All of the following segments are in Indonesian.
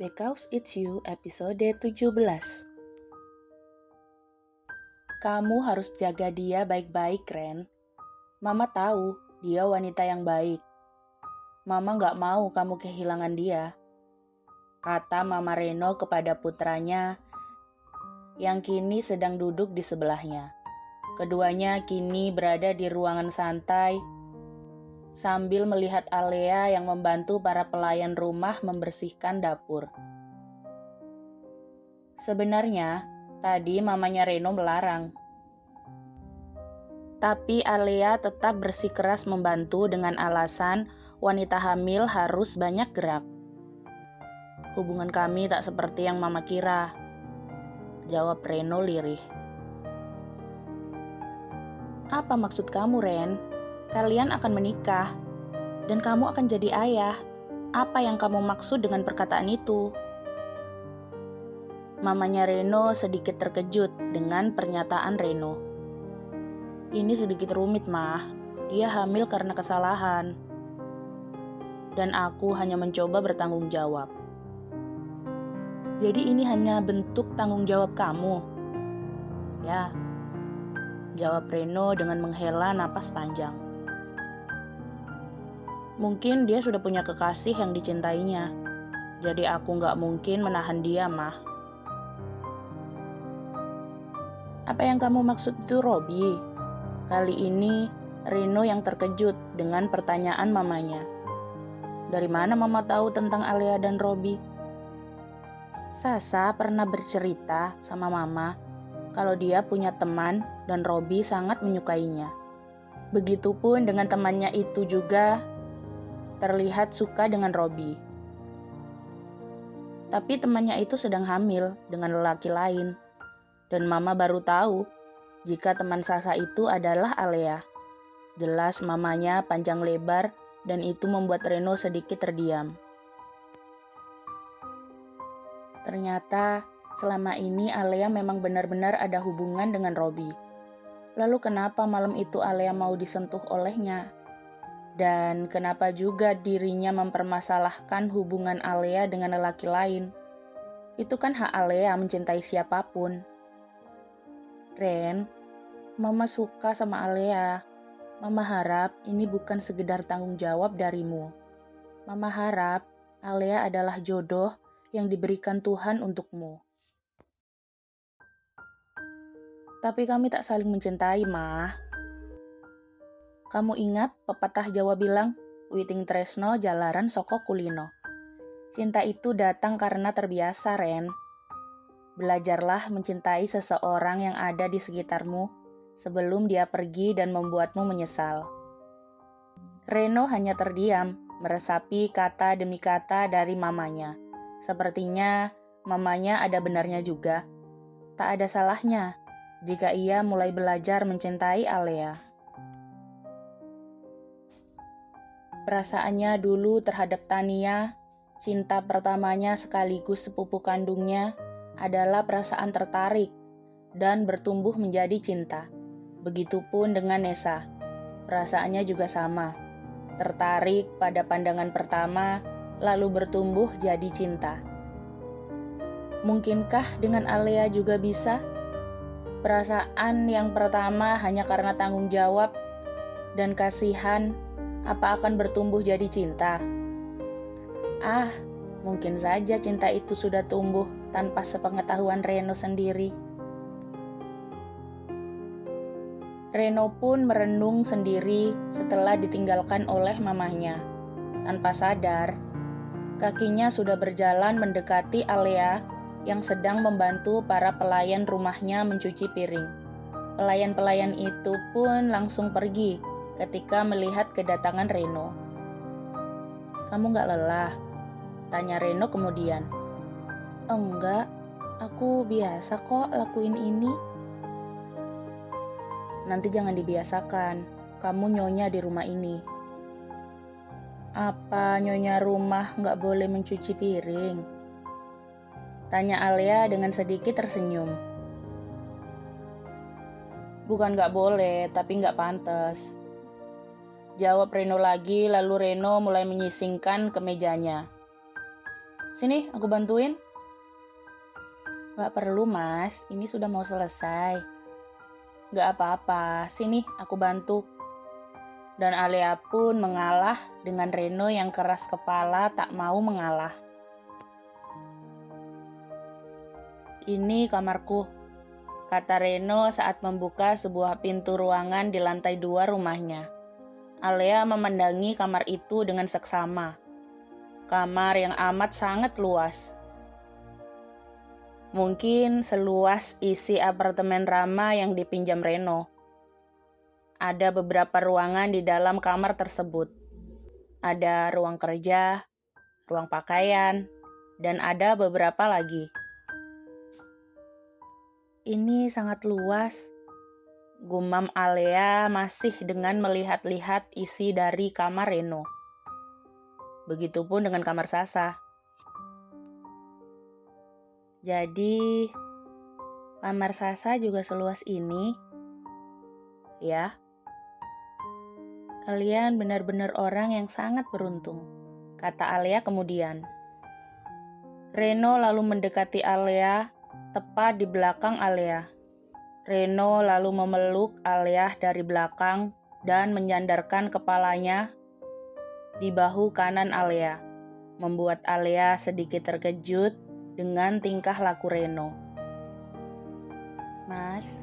Because It's You episode 17. Kamu harus jaga dia baik-baik, Ren. Mama tahu dia wanita yang baik. Mama gak mau kamu kehilangan dia, kata Mama Reno kepada putranya yang kini sedang duduk di sebelahnya. Keduanya kini berada di ruangan santai sambil melihat Alea yang membantu para pelayan rumah membersihkan dapur. Sebenarnya, tadi mamanya Reno melarang. Tapi Alea tetap bersikeras membantu dengan alasan wanita hamil harus banyak gerak. Hubungan kami tak seperti yang mama kira, jawab Reno lirih. Apa maksud kamu, Ren? Kalian akan menikah, dan kamu akan jadi ayah. Apa yang kamu maksud dengan perkataan itu? Mamanya Reno sedikit terkejut dengan pernyataan Reno. Ini sedikit rumit, Mah. Dia hamil karena kesalahan. Dan aku hanya mencoba bertanggung jawab. Jadi ini hanya bentuk tanggung jawab kamu? Ya, jawab Reno dengan menghela napas panjang. Mungkin dia sudah punya kekasih yang dicintainya. Jadi aku gak mungkin menahan dia, Mah. Apa yang kamu maksud itu, Robi? Kali ini Reno yang terkejut dengan pertanyaan mamanya. Dari mana mama tahu tentang Alea dan Robi? Sasa pernah bercerita sama mama kalau dia punya teman dan Robi sangat menyukainya. Begitupun dengan temannya itu juga terlihat suka dengan Robi. Tapi temannya itu sedang hamil dengan lelaki lain. Dan mama baru tahu jika teman Sasa itu adalah Alea. Jelas mamanya panjang lebar dan itu membuat Reno sedikit terdiam. Ternyata selama ini Alea memang benar-benar ada hubungan dengan Robi. Lalu kenapa malam itu Alea mau disentuh olehnya? Dan kenapa juga dirinya mempermasalahkan hubungan Alea dengan lelaki lain? Itu kan hak Alea mencintai siapapun. Ren, Mama suka sama Alea. Mama harap ini bukan sekedar tanggung jawab darimu. Mama harap Alea adalah jodoh yang diberikan Tuhan untukmu. Tapi kami tak saling mencintai, Ma. Kamu ingat pepatah Jawa bilang, Witing tresno jalaran soko kulino. Cinta itu datang karena terbiasa, Ren. Belajarlah mencintai seseorang yang ada di sekitarmu sebelum dia pergi dan membuatmu menyesal. Reno hanya terdiam, meresapi kata demi kata dari mamanya. Sepertinya mamanya ada benarnya juga. Tak ada salahnya jika ia mulai belajar mencintai Alea. Perasaannya dulu terhadap Tania, cinta pertamanya sekaligus sepupu kandungnya, adalah perasaan tertarik dan bertumbuh menjadi cinta. Begitupun dengan Nessa. Perasaannya juga sama. Tertarik pada pandangan pertama, lalu bertumbuh jadi cinta. Mungkinkah dengan Alea juga bisa? Perasaan yang pertama hanya karena tanggung jawab dan kasihan, apa akan bertumbuh jadi cinta? Mungkin saja cinta itu sudah tumbuh tanpa sepengetahuan Reno sendiri. Reno pun merenung sendiri setelah ditinggalkan oleh mamanya. Tanpa sadar, kakinya sudah berjalan mendekati Alea yang sedang membantu para pelayan rumahnya mencuci piring. Pelayan-pelayan itu pun langsung pergi ketika melihat kedatangan Reno. Kamu gak lelah? Tanya Reno kemudian. Enggak, aku biasa kok lakuin ini. Nanti jangan dibiasakan, kamu nyonya di rumah ini. Apa nyonya rumah gak boleh mencuci piring? Tanya Alea dengan sedikit tersenyum. Bukan gak boleh, tapi gak pantas. Jawab Reno lagi, lalu Reno mulai menyisingkan kemejanya. Sini, aku bantuin. Gak perlu, Mas. Ini sudah mau selesai. Gak apa-apa. Sini, aku bantu. Dan Alea pun mengalah dengan Reno yang keras kepala tak mau mengalah. Ini kamarku, kata Reno saat membuka sebuah pintu ruangan di lantai 2 rumahnya. Alea memandangi kamar itu dengan seksama. Kamar yang amat sangat luas. Mungkin seluas isi apartemen Rama yang dipinjam Reno. Ada beberapa ruangan di dalam kamar tersebut. Ada ruang kerja, ruang pakaian, dan ada beberapa lagi. Ini sangat luas, gumam Alea masih dengan melihat-lihat isi dari kamar Reno. Begitupun dengan kamar Sasa. Jadi, kamar Sasa juga seluas ini? Ya. Kalian benar-benar orang yang sangat beruntung, kata Alea kemudian. Reno lalu mendekati Alea, tepat di belakang Alea. Reno lalu memeluk Alea dari belakang dan menyandarkan kepalanya di bahu kanan Alea, membuat Alea sedikit terkejut dengan tingkah laku Reno. Mas,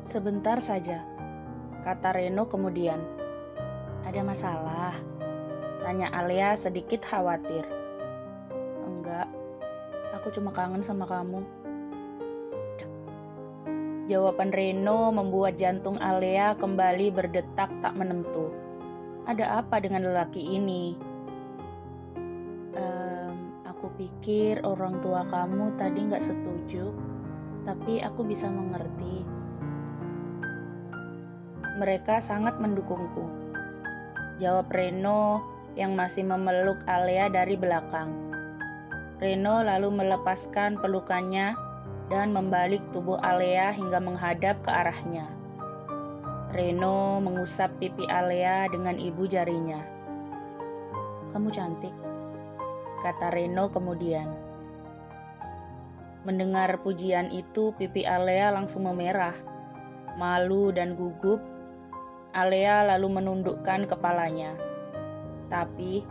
sebentar saja, kata Reno kemudian. Ada masalah? Tanya Alea sedikit khawatir. Enggak, aku cuma kangen sama kamu. Jawaban Reno membuat jantung Alea kembali berdetak tak menentu. Ada apa dengan lelaki ini? Aku pikir orang tua kamu tadi gak setuju, tapi aku bisa mengerti. Mereka sangat mendukungku, jawab Reno yang masih memeluk Alea dari belakang. Reno lalu melepaskan pelukannya dan membalik tubuh Alea hingga menghadap ke arahnya. Reno mengusap pipi Alea dengan ibu jarinya. Kamu cantik, kata Reno kemudian. Mendengar pujian itu, pipi Alea langsung memerah. Malu dan gugup, Alea lalu menundukkan kepalanya. Tapi,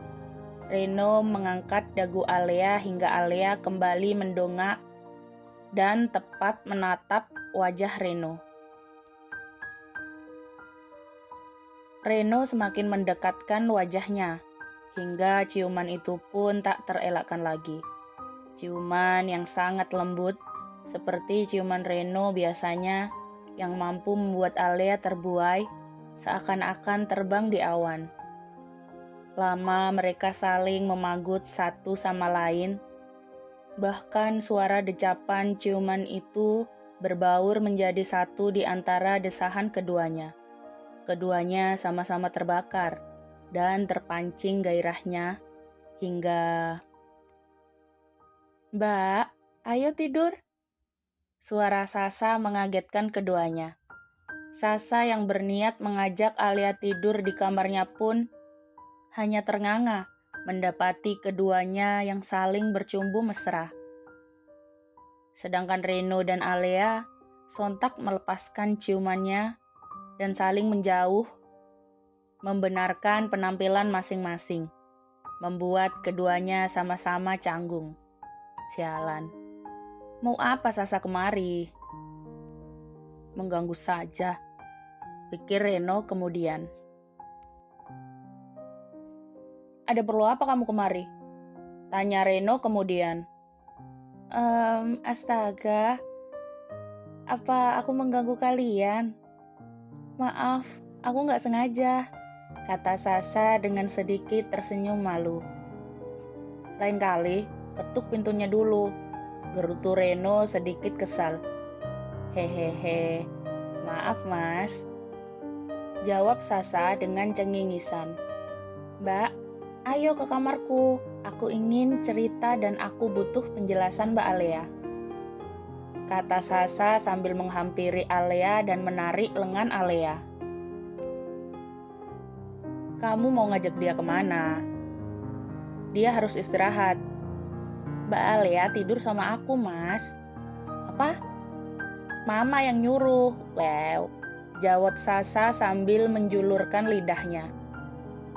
Reno mengangkat dagu Alea hingga Alea kembali mendongak dan tepat menatap wajah Reno. Reno semakin mendekatkan wajahnya, hingga ciuman itu pun tak terelakkan lagi. Ciuman yang sangat lembut, seperti ciuman Reno biasanya, yang mampu membuat Alea terbuai, seakan-akan terbang di awan. Lama mereka saling memagut satu sama lain, bahkan suara decapan ciuman itu berbaur menjadi satu di antara desahan keduanya. Keduanya sama-sama terbakar dan terpancing gairahnya hingga... Mbak, ayo tidur. Suara Sasa mengagetkan keduanya. Sasa yang berniat mengajak Alea tidur di kamarnya pun hanya ternganga mendapati keduanya yang saling bercumbu mesra. Sedangkan Reno dan Alea sontak melepaskan ciumannya dan saling menjauh, membenarkan penampilan masing-masing, membuat keduanya sama-sama canggung. Sialan, mau apa Sasa kemari? Mengganggu saja, pikir Reno kemudian. Ada perlu apa kamu kemari? Tanya Reno kemudian. Astaga, apa aku mengganggu kalian? Maaf, aku gak sengaja, kata Sasa dengan sedikit tersenyum malu. Lain kali, ketuk pintunya dulu, gerutu Reno sedikit kesal. Hehehe, maaf mas, jawab Sasa dengan cengingisan. Mbak, ayo ke kamarku, aku ingin cerita dan aku butuh penjelasan Mbak Alea, kata Sasa sambil menghampiri Alea dan menarik lengan Alea. Kamu mau ngajak dia kemana? Dia harus istirahat. Mbak Alia tidur sama aku, Mas. Apa? Mama yang nyuruh. Wow, jawab Sasa sambil menjulurkan lidahnya.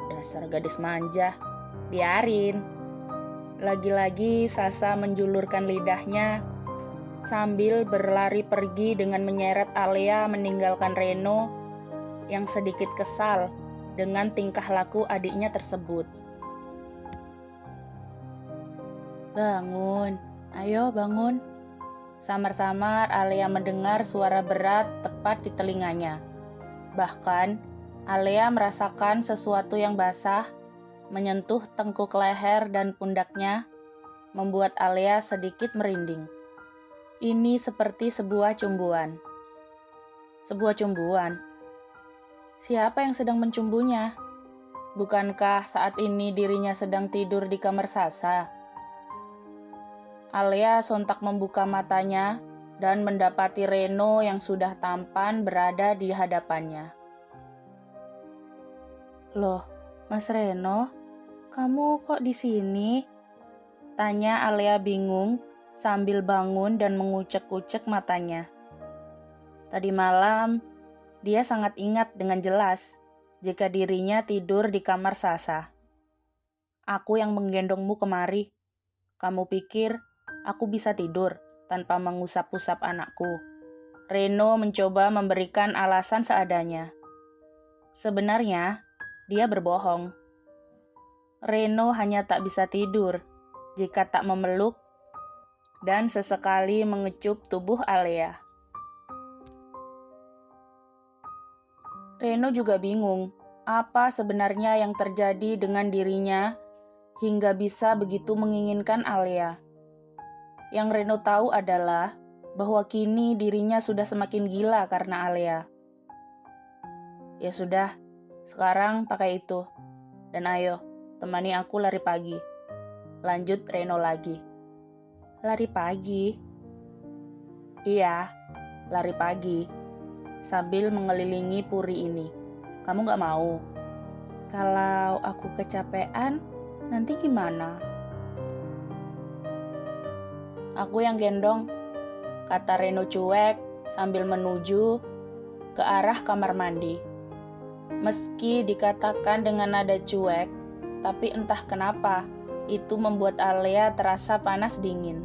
Dasar gadis manja. Biarin. Lagi-lagi Sasa menjulurkan lidahnya sambil berlari pergi dengan menyeret Alia meninggalkan Reno yang sedikit kesal dengan tingkah laku adiknya tersebut. Bangun, ayo bangun. Samar-samar Alia mendengar suara berat tepat di telinganya. Bahkan, Alia merasakan sesuatu yang basah menyentuh tengkuk leher dan pundaknya, membuat Alia sedikit merinding. Ini seperti sebuah cumbuan. Sebuah cumbuan. Siapa yang sedang mencumbunya? Bukankah saat ini dirinya sedang tidur di kamar Sasa? Alia sontak membuka matanya dan mendapati Reno yang sudah tampan berada di hadapannya. Loh, Mas Reno, kamu kok di sini? Tanya Alia bingung sambil bangun dan mengucek-ucek matanya. Tadi malam, dia sangat ingat dengan jelas jika dirinya tidur di kamar Sasa. Aku yang menggendongmu kemari. Kamu pikir aku bisa tidur tanpa mengusap-usap anakku? Reno mencoba memberikan alasan seadanya. Sebenarnya, dia berbohong. Reno hanya tak bisa tidur jika tak memeluk dan sesekali mengecup tubuh Alia. Reno juga bingung apa sebenarnya yang terjadi dengan dirinya hingga bisa begitu menginginkan Alia. Yang Reno tahu adalah bahwa kini dirinya sudah semakin gila karena Alia. Ya sudah, sekarang pakai itu. Dan ayo, temani aku lari pagi. Lanjut Reno lagi. Lari pagi? Iya, lari pagi. Sambil mengelilingi puri ini. Kamu gak mau? Kalau aku kecapean, nanti gimana? Aku yang gendong, kata Reno cuek sambil menuju ke arah kamar mandi. Meski dikatakan dengan nada cuek, tapi entah kenapa, itu membuat Alia terasa panas dingin.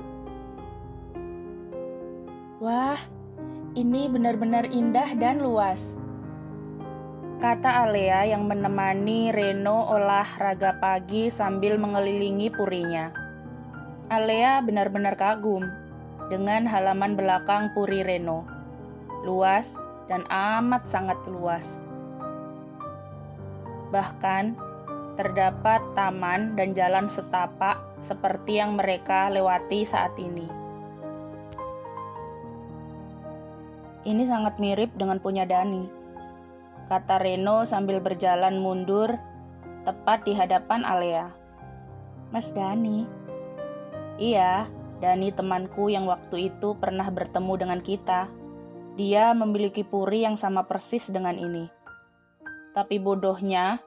Wah, ini benar-benar indah dan luas, kata Alia yang menemani Reno olahraga pagi sambil mengelilingi purinya. Alia benar-benar kagum dengan halaman belakang puri Reno. Luas dan amat sangat luas. Bahkan, terdapat taman dan jalan setapak seperti yang mereka lewati saat ini. Ini sangat mirip dengan punya Dani, kata Reno sambil berjalan mundur tepat di hadapan Alia. Mas Dani? Iya, Dani temanku yang waktu itu pernah bertemu dengan kita. Dia memiliki puri yang sama persis dengan ini. Tapi bodohnya,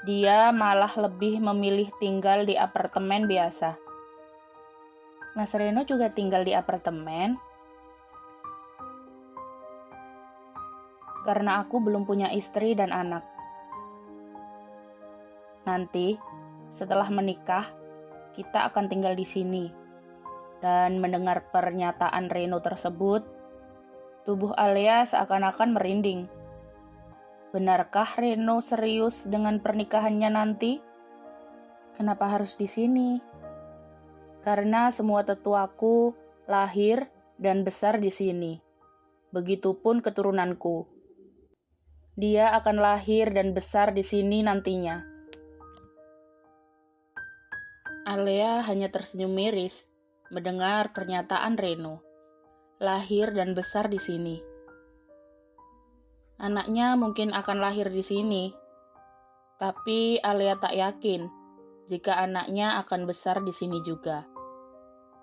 dia malah lebih memilih tinggal di apartemen biasa. Mas Reno juga tinggal di apartemen? Karena aku belum punya istri dan anak. Nanti, setelah menikah, kita akan tinggal di sini. Dan mendengar pernyataan Reno tersebut, tubuh Alia seakan-akan merinding. Benarkah Reno serius dengan pernikahannya nanti? Kenapa harus di sini? Karena semua tetuaku lahir dan besar di sini. Begitupun keturunanku. Dia akan lahir dan besar di sini nantinya. Alia hanya tersenyum miris mendengar pernyataan Reno. Lahir dan besar di sini. Anaknya mungkin akan lahir di sini, tapi Alia tak yakin jika anaknya akan besar di sini juga.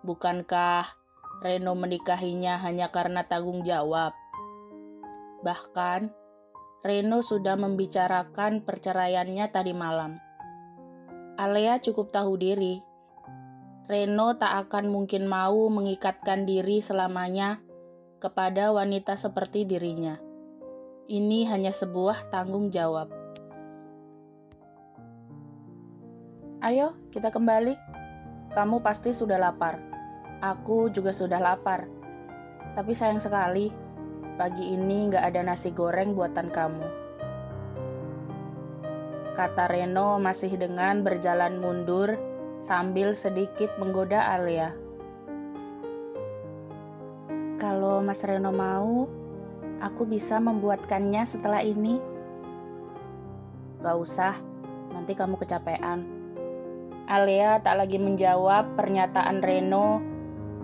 Bukankah Reno menikahinya hanya karena tanggung jawab? Bahkan, Reno sudah membicarakan perceraiannya tadi malam. Alea cukup tahu diri. Reno tak akan mungkin mau mengikatkan diri selamanya kepada wanita seperti dirinya. Ini hanya sebuah tanggung jawab. Ayo, kita kembali. Kamu pasti sudah lapar. Aku juga sudah lapar. Tapi sayang sekali, pagi ini gak ada nasi goreng buatan kamu. Kata Reno masih dengan berjalan mundur sambil sedikit menggoda Alea. Kalau Mas Reno mau, aku bisa membuatkannya setelah ini. Gak usah, nanti kamu kecapean. Alea tak lagi menjawab pernyataan Reno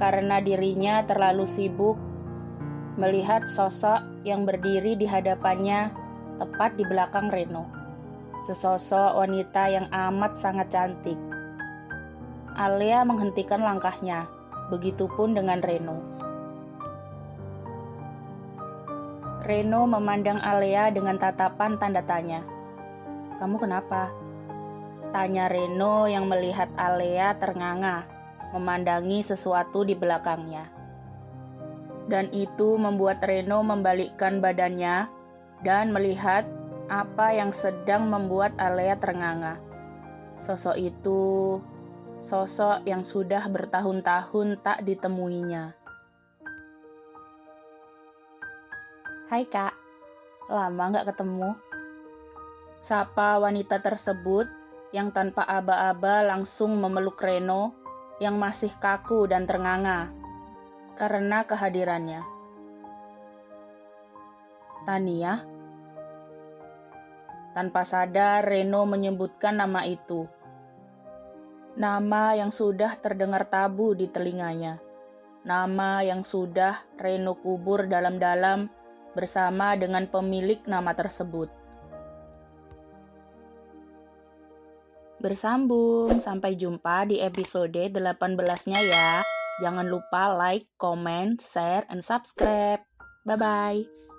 karena dirinya terlalu sibuk melihat sosok yang berdiri di hadapannya tepat di belakang Reno. Sesosok wanita yang amat sangat cantik. Alea menghentikan langkahnya, begitupun dengan Reno. Reno memandang Alea dengan tatapan tanda tanya. Kamu kenapa? Tanya Reno yang melihat Alea ternganga, memandangi sesuatu di belakangnya. Dan itu membuat Reno membalikkan badannya dan melihat apa yang sedang membuat Alea ternganga. Sosok itu, sosok yang sudah bertahun-tahun tak ditemuinya. Hai Kak, lama gak ketemu? Sapa wanita tersebut yang tanpa aba-aba langsung memeluk Reno yang masih kaku dan ternganga karena kehadirannya. Tania? Tanpa sadar Reno menyebutkan nama itu. Nama yang sudah terdengar tabu di telinganya. Nama yang sudah Reno kubur dalam-dalam bersama dengan pemilik nama tersebut. Bersambung, sampai jumpa di episode 18-nya ya. Jangan lupa like, comment, share, and subscribe. Bye-bye.